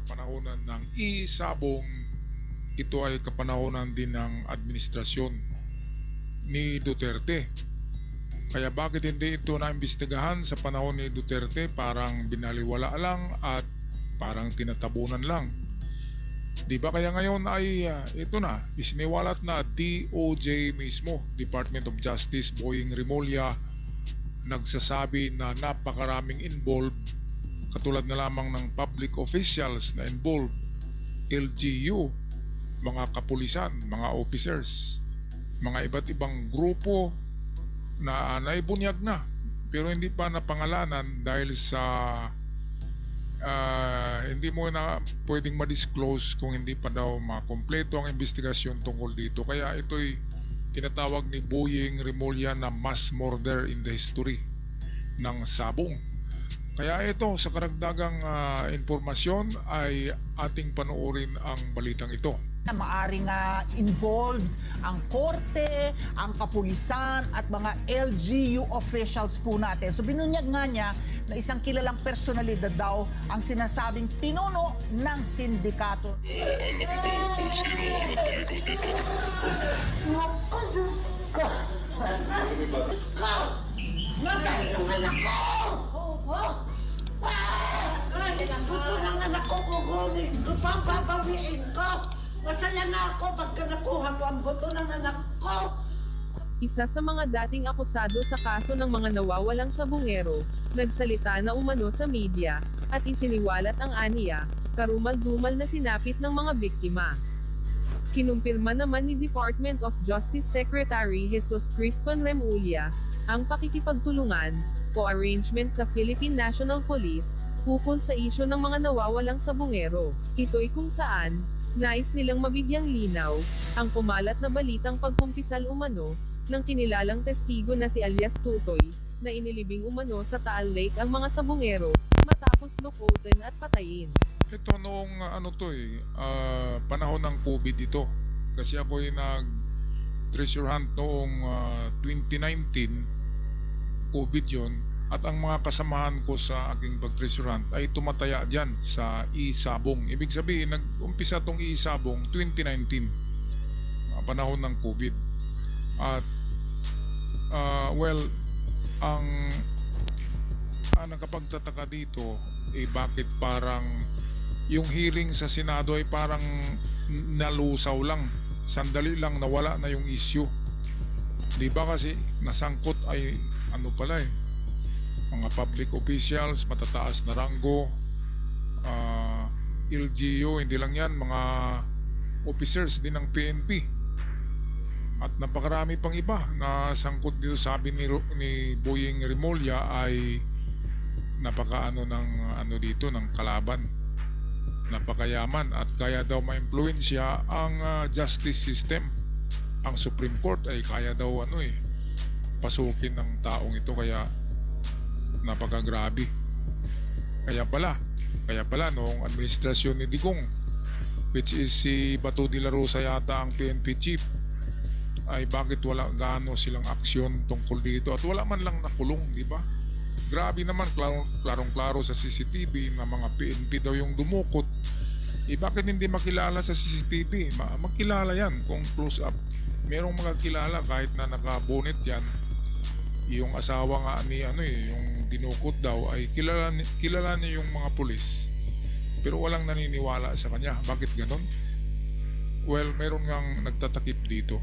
kapanahonan ng isabong. Ito ay kapanahonan din ng administrasyon ni Duterte. Kaya bakit hindi ito naimbestigahan sa panahon ni Duterte? Parang binaliwala lang at parang tinatabunan lang. Di ba kaya ngayon ay ito na, isiniwalat na DOJ mismo, Department of Justice, Boying Rimulya, nagsasabi na napakaraming involved, katulad na lamang ng public officials na involved, LGU, mga kapulisan, mga officers, mga iba't ibang grupo na naibunyag na pero hindi pa napangalanan dahil sa hindi mo na pwedeng ma-disclose kung hindi pa daw makompleto ang investigasyon tungkol dito. Kaya ito'y tinatawag ni Boying Rimulya na mass murder in the history ng sabong. Kaya ito, sa karagdagang impormasyon ay ating panoorin ang balitang ito. Maaring involved ang korte, ang kapulisan at mga LGU officials po natin. So binunyag nga niya na isang kilalang personalidad daw ang sinasabing pinuno ng sindikato. Alam ko kung sino ang natalikod dito. Naku, Diyos ko! Diyos ko! Nasaan yung anak ko? Gusto ng anak ko kukunin ko, papabawiin ko. Masaya na ako pagka nakuha ko ang buto ng anak ko. Isa sa mga dating akusado sa kaso ng mga nawawalang sabungero, nagsalita na umano sa media, at isiniwalat ang aniya, karumal-dumal na sinapit ng mga biktima. Kinumpirma naman ni Department of Justice Secretary Jesus Crispin Remulla, ang pakikipagtulungan, o arrangement sa Philippine National Police, ukol sa isyu ng mga nawawalang sabungero. Ito'y kung saan, nais nilang mabigyang linaw, ang kumalat na balitang pagkumpisal umano, ng kinilalang testigo na si alias Tutoy, na inilibing umano sa Taal Lake ang mga sabungero, matapos lukutin at patayin. Ito noong panahon ng COVID ito. Kasi ako'y nag-treasure hunt noong 2019, COVID yon. At ang mga kasamahan ko sa aking pag-treasure hunt ay tumataya dyan sa Isabong. Ibig sabihin, nag-umpisa tong Isabong 2019, panahon ng COVID. At ang nakapagtataka dito bakit parang yung hearing sa Senado ay parang nalusaw lang, sandali lang nawala na yung issue. Di ba kasi nasangkot ay mga public officials, matataas na ranggo, LGU, hindi lang yan, mga officers din ng PNP. At napakarami pang iba na sangkot dito. Sabi ni Boying Rimulya ay ng kalaban. Napakayaman at kaya daw ma-impluwensya ang justice system. Ang Supreme Court ay kaya daw pasukin ng taong ito, kaya napakagrabe. Kaya pala noong administrasyon ni Digong, which is si Bato de la Rosa yata ang PNP chief, ay bakit wala gaano silang aksyon tungkol dito at wala man lang nakulong, di ba? Grabe naman, klarong-klaro sa CCTV na mga PNP daw yung dumukot. Bakit hindi makilala sa CCTV? Magkilala yan kung close up. Merong mga kilala kahit na naka-bonnet yan. Yung asawa nga ni yung dinukot daw ay kilala niya yung mga pulis. Pero walang naniniwala sa kanya. Bakit ganon? Well, meron ngang nagtatakip dito.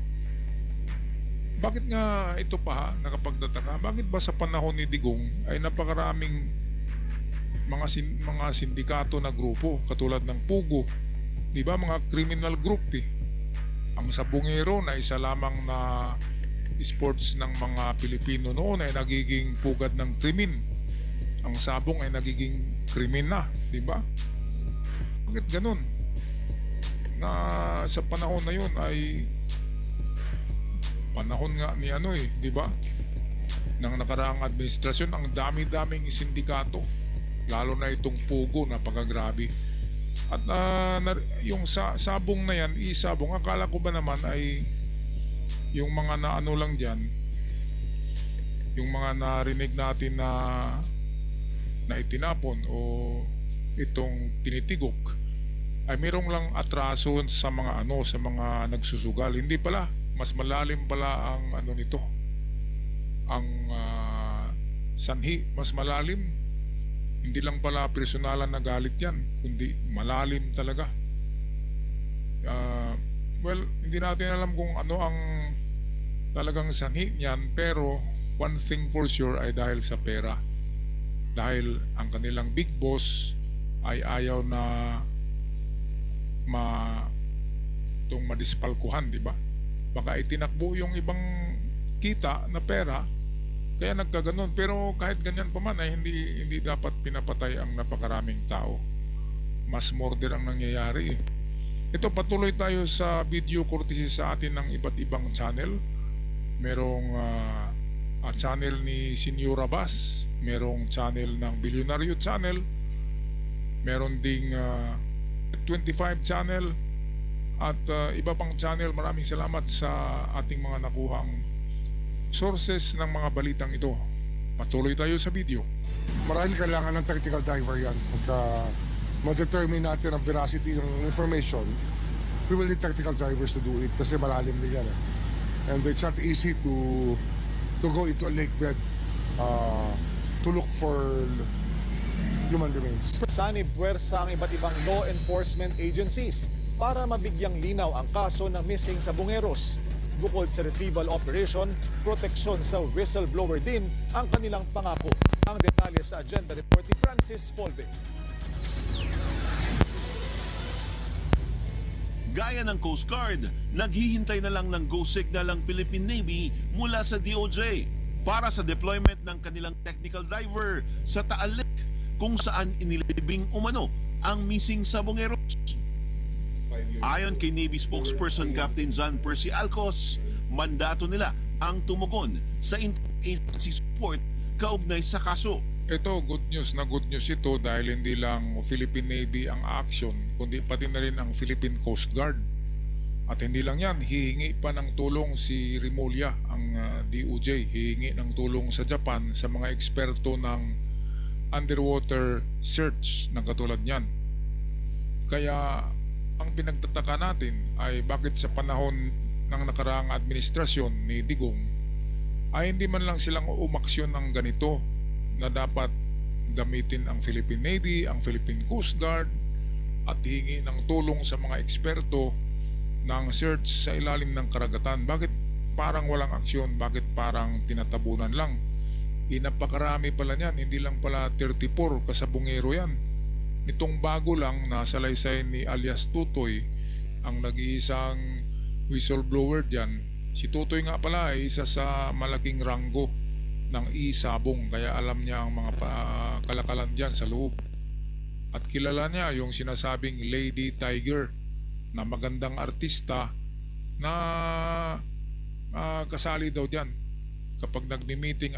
Bakit nga ito pa nakapagtataka? Bakit ba sa panahon ni Digong ay napakaraming mga sindikato na grupo katulad ng Pugo, di ba, mga criminal group Ang sabungero na isa lamang na sports ng mga Pilipino noon ay nagiging pugad ng krimen. Ang sabong ay nagiging krimen na, di ba? Bakit ganun? Na sa panahon na yun ay panahon nga ni di ba? Nang nakaraang administrasyon, ang dami-daming sindikato, lalo na itong Pugo, napakagrabe. At yung sabong na yan, Isabong, akala ko ba naman ay yung mga lang dyan, yung mga narinig natin na itinapon o itong tinitigok, ay mayroong lang atraso sa mga sa mga nagsusugal. Hindi pala, mas malalim pala ang nito. Ang sanhi, mas malalim. Hindi lang pala personalan na galit yan, kundi malalim talaga. Well, hindi natin alam kung ano ang talagang sanhi niyan, pero one thing for sure ay dahil sa pera. Dahil ang kanilang big boss ay ayaw na madispalkuhan, di ba? Baka itinakbo yung ibang kita na pera, kaya nagkaganon. Pero kahit ganyan pa man ay hindi dapat pinapatay ang napakaraming tao. Mas murder ang nangyayari. Ito, patuloy tayo sa video courtesy sa atin ng iba't ibang channel. Merong channel ni Senyora Bas, merong channel ng Bilyonaryo Channel, meron ding 25 channel at iba pang channel. Maraming salamat sa ating mga nakuhang sources ng mga balitang ito. Patuloy tayo sa video. Marahil kailangan ng technical diver yan. Pagka ma-determine natin ang veracity ng information, we will need technical divers to do it kasi malalim din yan. And it's not easy to go into a lake bed to look for human remains. Sanib puwersa ang iba't ibang law enforcement agencies para mabigyang linaw ang kaso ng missing sa Bungeros. Bukod sa retrieval operation, proteksyon sa whistleblower din ang kanilang pangako. Ang detalye sa agenda report ni Francis Folve. Gaya ng Coast Guard, naghihintay na lang ng go signal ang Philippine Navy mula sa DOJ para sa deployment ng kanilang technical diver sa Taal Lake kung saan inilibing umano ang missing sa Bungeros. Ayon kay Navy spokesperson Captain John Percy Alcos, mandato nila ang tumugon sa interagency support kaugnay sa kaso. Ito, good news ito dahil hindi lang Philippine Navy ang action, kundi pati na rin ang Philippine Coast Guard. At hindi lang yan, hihingi pa ng tulong si Rimulya, ang DOJ, hihingi ng tulong sa Japan sa mga eksperto ng underwater search ng katulad niyan. Kaya ang pinagtataka natin ay bakit sa panahon ng nakaraang administrasyon ni Digong ay hindi man lang silang umaksyon ng ganito na dapat gamitin ang Philippine Navy, ang Philippine Coast Guard at hingi ng tulong sa mga eksperto ng search sa ilalim ng karagatan. Bakit parang walang aksyon? Bakit parang tinatabunan lang? Napakarami pala niyan, hindi lang pala 34 kasabungero yan. Nitong bago lang na salaysay ni alias Tutoy ang nag-iisang whistleblower dyan. Si Tutoy nga pala ay isa sa malaking ranggo ng isabong, kaya alam niya ang mga kalakalan dyan sa loob. At kilala niya yung sinasabing Lady Tiger na magandang artista na kasali daw dyan kapag nagmi-meeting